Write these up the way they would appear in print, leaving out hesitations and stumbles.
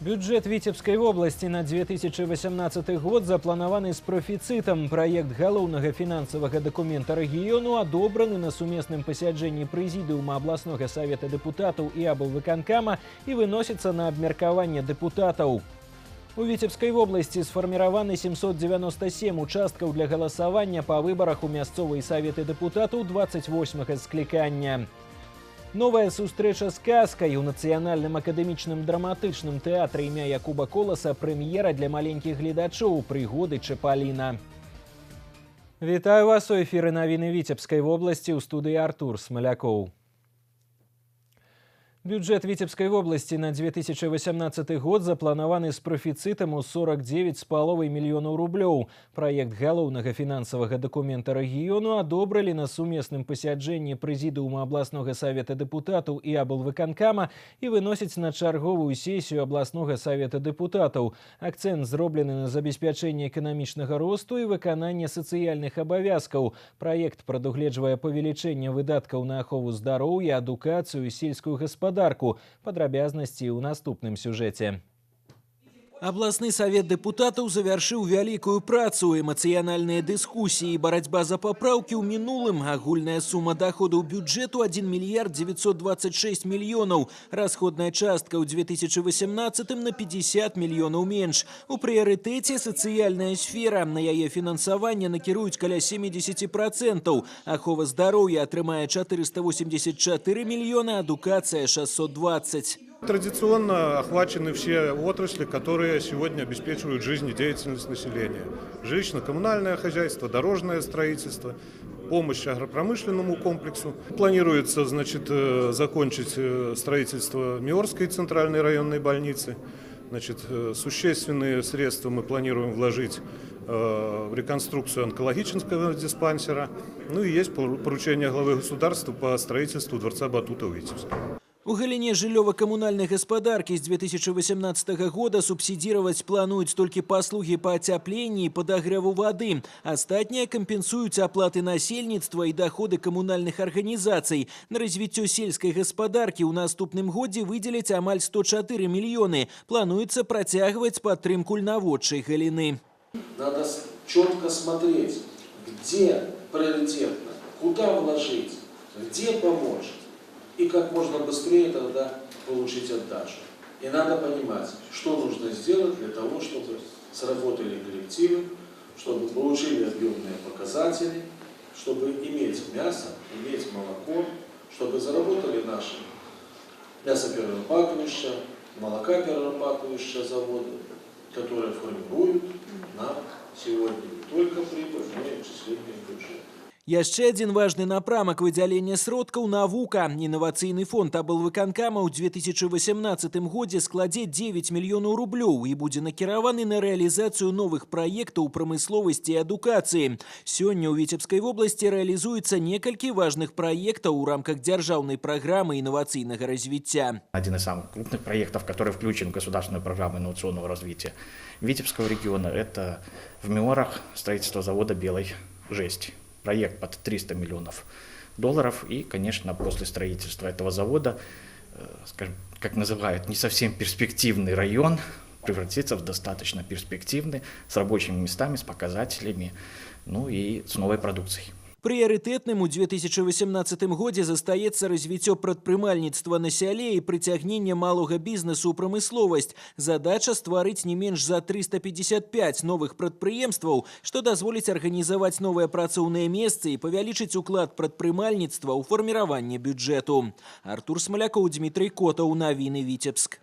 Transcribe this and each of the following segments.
Бюджет Витебской области на 2018 год запланаваны з профіцытам. Праект галоўнага фінансавага дакумента рэгіёну адобраны на сумесным пасяджэнні прэзідыума абласнога савета дэпутатаў і аблвыканкама і выносіцца на абмеркаванне дэпутатаў. У Витебской области сфарміраваны 797 участкаў для галасавання па выбарах у мясцовыя саветы дэпутатаў 28-га склікання. Новая сустрэча з казкай у Нацыянальным акадэмічным драматычным тэатры імя Якуба Коласа прэм'ера для маленькіх гледачоў «Прыгоды Чапаліна». Вітаю вас у эфіры навіны Витебской области ў студыі Артур Смолякоў. Бюджет Витебской области на 2018 год запланаваны з профіцытам у 49,5 мільёнаў рублёў. Праект галоўнага фінансавага дакумента рэгіёну адобралі на сумесным пасяджэнні прэзідыума абласнога савета дэпутатаў і аблвыканкама і выносіць на чарговую сесію абласнога савета дэпутатаў. Акцэнт зроблены на забеспячэнне эканамічнага росту і выкананне сацыяльных абавязкаў. Праект прадугледжвае павелічэнне выдаткаў на ахову здароўя, адукацыю і сельскую гаспадарку. Падрабязнасці ў наступным сюжэце. Абласны савет дэпутатаў завяршыў вялікую працу, эмацыянальныя дыскусіі, барацьба за папраўкі ў мінулым, агульная сума доходаў бюджэту 1 мільярд 926 мільёнаў, расходная частка ў 2018 на 50 мільёнаў менш. У прыярытэце сацыяльная сфера, на яе фінансаванне накіруюць каля 70%, ахова здароўя атрымае 484 мільёны, адукацыя 620. Традиционно охвачены все отрасли, которые сегодня обеспечивают жизнедеятельность населения. Жилищно-коммунальное хозяйство, дорожное строительство, помощь агропромышленному комплексу. Планируется, закончить строительство Миорской центральной районной больницы. Существенные средства мы планируем вложить в реконструкцию онкологического диспансера. Ну и есть поручение главы государства по строительству дворца Батута в Витебске. У галіне жыллёва-камунальнай гаспадаркі з 2018 года субсідировать плануюць толькі паслугі па ацяпленні і падагрэву вады. Астатнія кампенсуюць аплаты насельніцтва і доходы камунальных арганізацый. На развіццё сельскай гаспадаркі ў наступным годзе выдзеляць амаль 104 мільёны. Плануецца працягваць падтрымку льнаводчай галіны. Надо четко смотреть, где приоритетно, куда вложить, где помочь. И как можно быстрее тогда получить отдачу. И надо понимать, что нужно сделать для того, чтобы сработали коллективы, чтобы получили объемные показатели, чтобы иметь мясо, иметь молоко, чтобы заработали наши мясоперерабатывающие, молокоперерабатывающие заводы, которые формируют нам сегодня не только прибыль, но и отчисления в бюджет. Яшчэ адзін важны напрамак выдзялення сродкаў навука. Інавацыйны фонд аблвыканкама ў 2018 годзе складзе 9 мільёнаў рублёў і будзе накіраваны на рэалізацыю новых праектаў прамысловасці і адукацыі. Сёння ў Витебской области рэалізуецца некалькі важных праектаў у рамках дзяржаўнай праграмы інавацыйнага развіцця. Один из самых крупных проектов, который включен в государственную программу инновационного развития Витебского региона, это в Миорах строительство завода белой жести. Проект под 300 миллионов долларов. И, конечно, после строительства этого завода, скажем, как называют, не совсем перспективный район превратится в достаточно перспективный, с рабочими местами, с показателями, ну и с новой продукцией. Прыярытэтным у 2018 годзе застаецца развіццё прадпрымальніцтва на сяле і прыцягнення малога бізнесу ў прамысловасць. Задача стварыць не менш за 355 новых прадпрыемстваў, што дазволіць арганізаваць новыя працоўныя месцы і павялічыць уклад прадпрымальніцтва ў фарміраванне бюджэту. Артур Смолякоў, Дмітрий Котаў, навіны Витебск.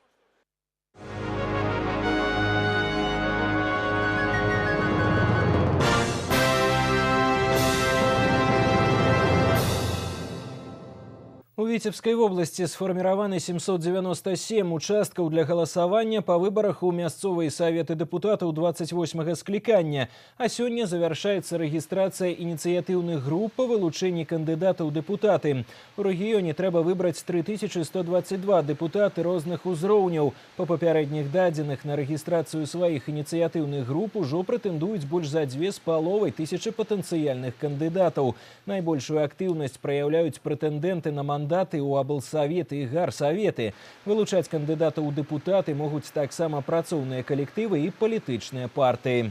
У Витебской области сфарміраваны 797 участкаў для галасавання па выбарах у мясцовыя саветы дэпутатаў 28-га склікання, а сёння завяршаецца рэгістрацыя ініцыятыўных груп па вылучэнні кандыдатаў дэпутаты. У рэгіёне трэба выбраць 3122 дэпутаты розных узроўняў. Па папярэдніх дадзеных на рэгістрацыю сваіх ініцыятыўных груп ужо прэтэндуюць больш за 2500 патэнцыяльных кандыдатаў. Найбольшую актыўнасць праяўляюць прэтэндэнты на мандат мандаты ў аблсаветы і гарсаветы. Вылучаць кандыдата ў дэпутаты могуць таксама працоўныя калектывы і палітычныя партыі.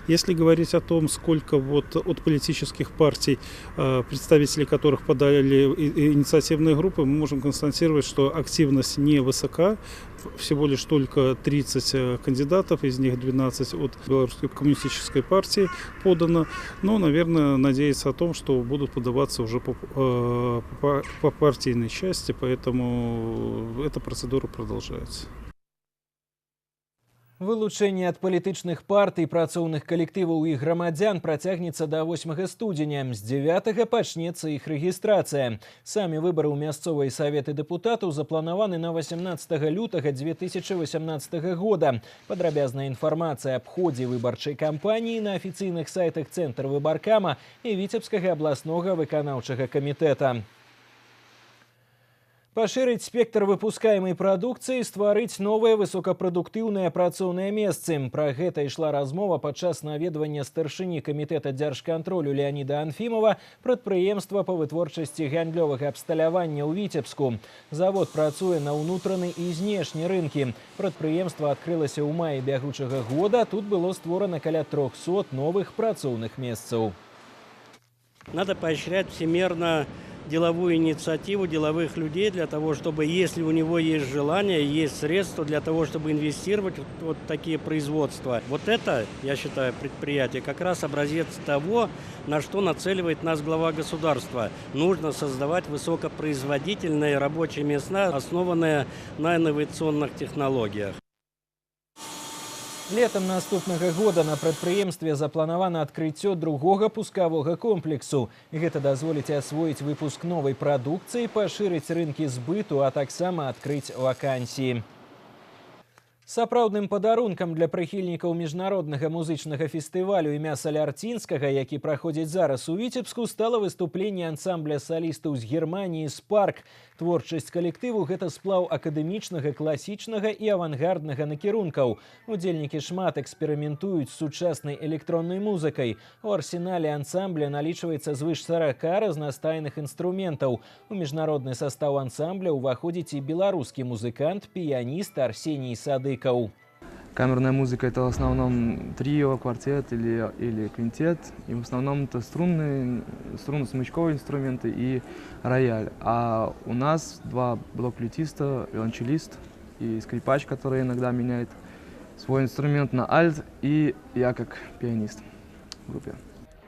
Если говорить о том, сколько вот от политических партий, представители которых подали инициативные группы, мы можем констатировать, что активность невысока. Всего лишь только 30 кандидатов, из них 12 от Белорусской коммунистической партии подано. Но, наверное, надеяться о том, что будут подаваться уже по партийной части, поэтому эта процедура продолжается. Вылучэнне ад палітычных партый, працоўных калектываў і грамадзян працягнецца да 8 студзеня. З 9 пачнецца іх рэгістрацыя. Самі выбары ў мясцовыя саветы дэпутатаў запланаваны на 18 лютага 2018 года. Падрабязная інфармацыя аб ходзе выбарчай кампаніі на афіцыйных сайтах Цэнтр выбаркама і Віцебскага абласнога выканаўчага камітэта. Пашырыць спектр выпускаемай прадукцыі, стварыць новыя высокапрадуктыўныя працоўныя месцы. Пра гэта ішла размова падчас наведвання старшыні камітэта дзяржкантролю Леаніда Анфімова прадпрыемства па вытворчасці гандлёвага абсталявання ў Віцебску. Завод працуе на ўнутраны і знешні рынкі. Прадпрыемства адкрылася ў маі бягучага года. Тут было створана каля 300 новых працоўных месцаў. Надо поощрять всемерно деловую инициативу деловых людей для того, чтобы, если у него есть желание, есть средства для того, чтобы инвестировать в вот такие производства. Вот это, я считаю, предприятие как раз образец того, на что нацеливает нас глава государства. Нужно создавать высокопроизводительные рабочие места, основанные на инновационных технологиях. Летом наступнага года на прадпрыемстве запланавана адкрыццё другога пускавога комплексу. Гэта дазволіць асвоіць выпуск новай прадукцыі, пашырыць рынкі збыту, а таксама адкрыць вакансіі. Сапраўдным падарункам для прыхільнікаў міжнароднага музычнага фестывалю імя Салярцінскага, які праходзіць зараз у Віцебску, стала выступленне ансамбля салістаў з Германіі «Спарк». Творчасць калектыву – гэта сплаў акадэмічнага, класічнага і авангарднага накірункаў. Удзельнікі шмат эксперыментуюць з сучаснай электроннай музыкай. У арсенале ансамбля налічваецца звыш 40 разнастайных інструментаў. У міжнародны састаў ансамбля ўваходзіць і беларускі музыкант, піяніст Арсеній Садыкаў. Камерная музыка – это в основном трио, квартет или квинтет. И в основном это струнно-смычковые инструменты и рояль. А у нас два блок-флейтиста, виолончелист и скрипач, который иногда меняет свой инструмент на альт, и я как пианист в группе.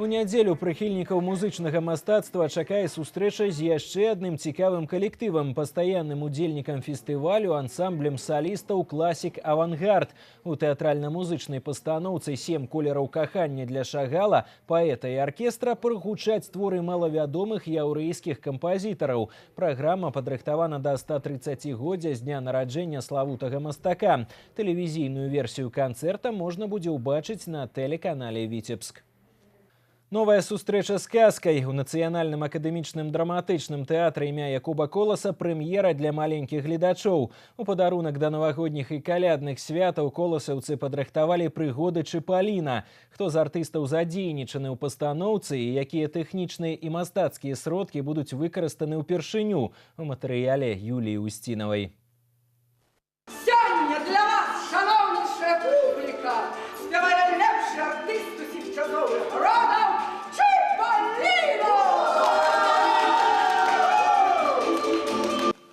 У нядзелю прыхільнікаў музычнага мастацтва чакае сустрэча з яшчэ адным цікавым калектывам, пастаянным удзельнікам фестывалю, ансамблем салістаў «Класік Авангард». У тэатральна-музычнай пастаноўцы «7 колераў кахання» для Шагала, паэта і аркестра прагучаць творы малавядомых яўрэйскіх кампазітараў. Праграма падрыхтавана да 130-годдзя з дня нараджэння славутага мастака. Тэлевізійную версію канцэрта можна будзе ўбачыць на тэлеканале «Віцебск». Новая сустрэча з казкай. У Нацыянальным акадэмічным драматычным тэатры імя Якуба Коласа прэм'ера для маленькіх гледачоў. У падарунак да навагодніх і калядных святаў коласаўцы падрыхтавалі прыгоды Чыпаліна. Хто з артыстаў задзейнічаны ў пастаноўцы і якія тэхнічныя і мастацкія сродкі будуць выкарыстаны ўпершыню у матэрыяле Юліі Устінавай. Сёння для вас, шановнейшая публіка, спявае лепшы артыст усіх часовых родаў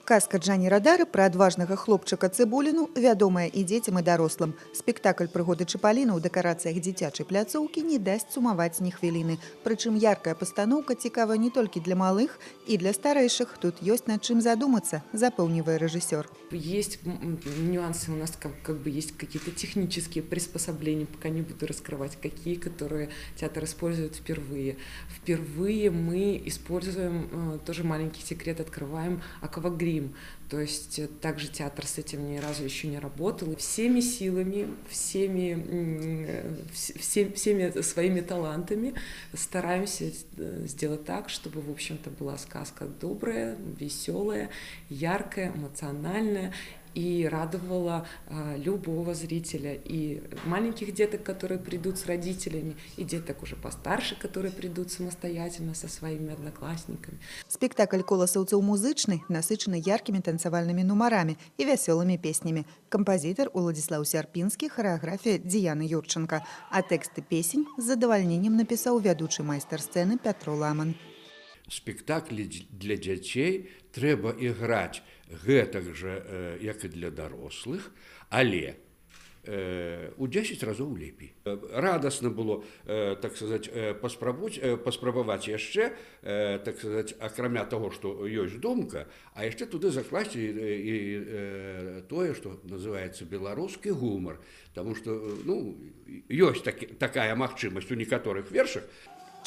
Казка Джані Радары пра адважнага хлопчыка Цыбуліну вядомая і дзецям, і дарослым. Спектакль «Прыгоды Чыпаліна» ў дэкарацыях дзіцячай пляцоўкі не дасць сумаваць ні хвіліны. Прычым яркая пастаноўка цікава не толькі для малых, і для старэйшых. Тут ёсць над чым задумацца, запэўнівае рэжысёр. Есть нюансы, у нас как бы есть какие-то технические приспособления, пока не буду раскрывать, какие, которые театр использует впервые. Впервые мы используем, тоже маленький секрет открываем, аквагрим. То есть также театр с этим ни разу еще не работал. Всеми силами, всеми своими талантами стараемся сделать так, чтобы, в общем-то, была сказка добрая, веселая, яркая, эмоциональная. и радовала любого зрителя. И маленьких деток, которые придут с родителями, и деток уже постарше, которые придут самостоятельно со своими одноклассниками. Спектакль коласаўцаў музычны, насычаны яркімі танцавальнымі нумарамі і вясёлымі песнямі. Кампазітар Уладзіслаў Сярпінскі, харэаграфія Дзіяны Юрченка. А тэксты песень з задавальненнем напісаў вядучы майстар сцэны Пятро Ламан. Спектаклі для дзяцей трэба іграць гэтак жа, як і для дарослых, але у 10 разоў лепей. Радасна было, так сказаць, паспрабаваць яшчэ, так сказаць, акрамя таго, што ёсць думка, а яшчэ туды закласці і тое, што называецца беларускі гумар, таму што ёсць такая магчымасць у некаторых вершах.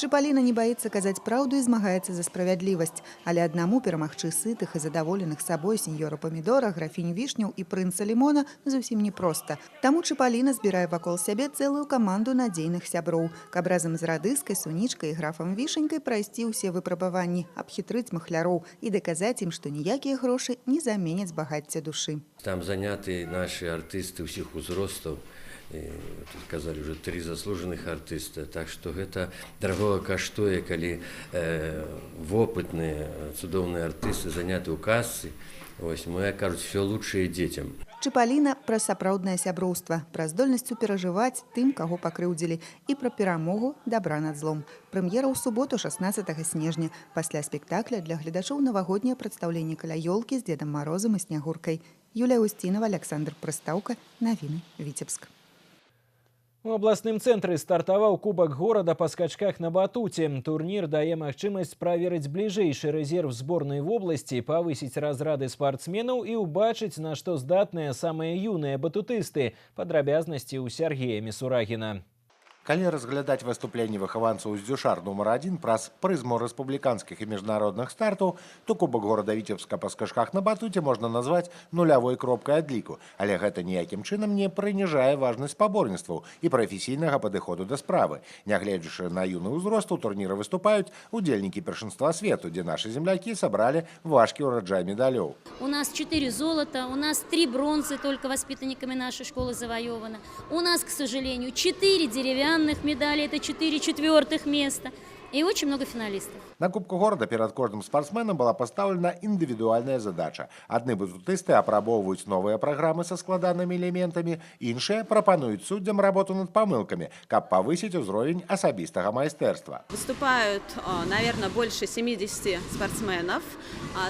Чыпаліна не баіцца казаць праўду і змагаецца за справядлівасць, але аднаму перамагчы сытых і задаволеных сабой сеньора Памідора, графінь Вішняў і прынца Лімона зусім непроста. Таму Чыпаліна збірае вакол сябе цэлую каманду надзейных сяброў, каб разам з радыскай, сунічкай і графам Вішенькай прайсці ўсе выпрабаванні, абхітрыць махляроў і даказаць ім, што ніякія грошы не заменяць багацця душы. Там заняты наши артисты ўсіх узростаў. Тут казалі уже 3 заслужаных артыста, так што гэта дарагога каштуе, калі вопытныя цудоўныя артысты заняты ў касцы. Вось мы кажуць, все лучшее дзецям. Чыпаліна пра сапраўднае сяброўства, пра здольнасць суперажываць тым, каго пакрыўдзілі, і пра перамогу дабра над злом. Прэм'ера ў суботу 16 снежня. Пасля спектакля для гледачоў навагодняе прадстаўленне каля ёлкі з Дзедам Марозам і Снягуркай. Юлія Устінова, Александр Прыстаўка. Навіны. Віцебск. У абласным цэнтры стартаваў Кубак горада па скачках на батуце. Турнір дае магчымасць праверыць бліжэйшы рэзерв зборнай вобласці, павысіць разрады спартсменаў і ўбачыць, на што здатныя самыя юныя батутысты. Падрабязнасці ў Сергея Місурагіна. Калі разглядаць выступленні выхаванцаў з дзюшар нумар 1 праз прызму рэспубліканскіх і міжнародных стартаў, то Кубак горада Віцебска па скачках на батуце можна назваць нулявой кропкай адліку, але гэта ніякім чынам не прыніжае важнасць спаборніцтваў і прафесійнага падыходу да справы. Нягледзячы на юны ўзрост, у турніры выступаюць удзельнікі першынства свету, дзе нашы землякі сабралі важкі ўраджай медалёў. У нас 4 золота, у нас 3 бронзы только воспитанниками нашей школы завоевано. У нас, к сожалению, 4 деревянных медалей, это 4 четвертых места. И очень много финалистов. На Кубку города перед каждым спортсменом была поставлена индивидуальная задача. Одни батутисты апрабоўваюць новые программы со складанными элементами, іншыя прапануюць суддзям работу над помылками, каб повысить уровень особистого майстэрства. Выступают, наверное, больше 70 спортсменов.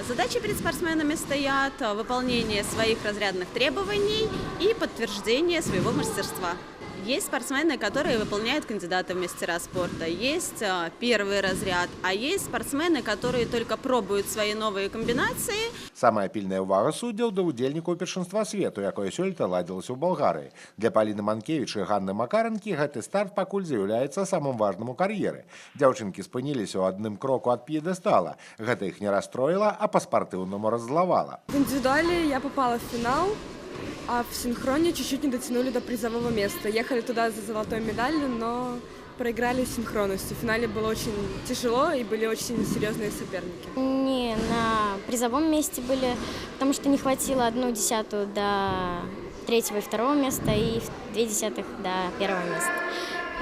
Задачи перед спортсменами стоят выполнение своих разрядных требований и подтверждение своего мастерства. Есть спортсмены, которые выполняют кандидата в мастера спорта, есть первый разряд, а есть спортсмены, которые только пробуют свои новые комбинации. Самая пільная ўвага суддзяў да ўдзельнікаў першынства свету, якое сёлета ладзілася ў Балгарыі. Для Паліны Манкевіч і Ганны Макаранкі гэты старт пакуль з'яўляецца самым важным у кар'еры. Дзяўчынкі спыніліся ў адным кроку ад п'едэстала. Гэта іх не расстроіла, а па-спартыўнаму раззлавала. В индивидуале я попала в финал, а в синхроне чуть-чуть не дотянули до призового места. Ехали туда за золотой медалью, но проиграли синхронностью. В финале было очень тяжело и были очень серьезные соперники. Не на призовом месте были, потому что не хватило 1/10 до 3-го и 2-го места и 2/10 до 1-го места.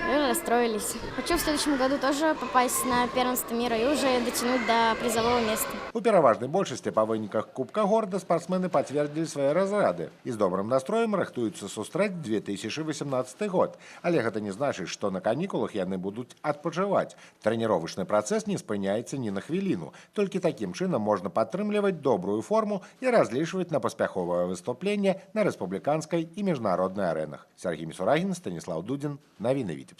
Мы расстроились. Хочу в следующем году тоже попасть на первенство мира и уже дотянуть до призового места. У пераважнай большасці па выніках Кубка горада спортсмены пацвердзілі свае разрады і з добрым настроем рыхтуюцца сустрэць 2018 год. Але гэта не значыць, што на канікулах яны будуць адпачываць. Трэніровачны працэс не спыняецца ні на хвіліну. Толькі такім чынам можна падтрымліваць добрую форму і разлічваць на паспяховае выступленне на рэспубліканскай і міжнароднай арэнах. Сергей Місурагін, Станіслаў Дудзін, Навіны Віцебск.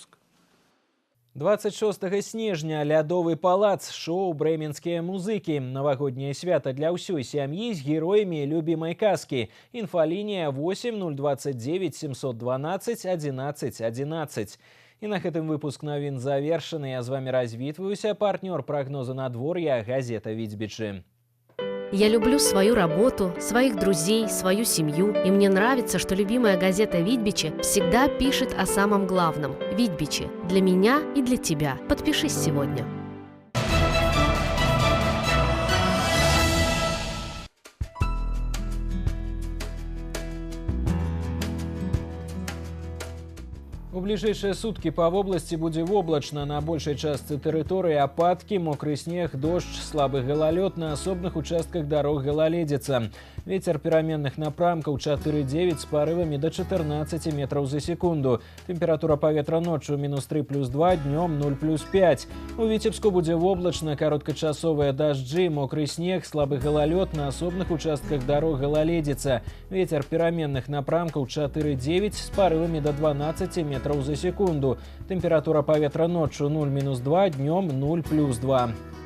26 снежня лядовы палац, шоу «Брэменскія музыкі». Навагодняе свята для ўсёй сям'і з героямі любімай казкі. Інфалінія 8 029 712 11 11. І на гэтым выпуск навін завершаны. Я з вами развітваюся. Партнёр прагнозу надвор'я газета «Віцбічы». Я люблю свою работу, своих друзей, свою семью, и мне нравится, что любимая газета «Витбичи» всегда пишет о самом главном. «Витбичи» для меня и для тебя. Подпишись сегодня. У бліжэйшыя суткі па вобласці будзе воблачна. На большай частцы тэрыторыі ападкі, мокры снег, дождж, слабы галалёд, на асобных участках дарог галаледзіца. Вецер пераменных напрамкаў 4,9 з парывамі да 14 метраў за секунду. Тэмпература паветра ноччу -3+2, днём 0+5. У Віцебску будзе воблачна, кароткачасовыя дажджы, мокры снег, слабы галалёд, на асобных участках дарог галаледзіца. Вецер пераменных напрамкаў 4,9 з парывамі да 12 метраў за секунду. Тэмпература паветра ноччу 0-2, днём 0+2.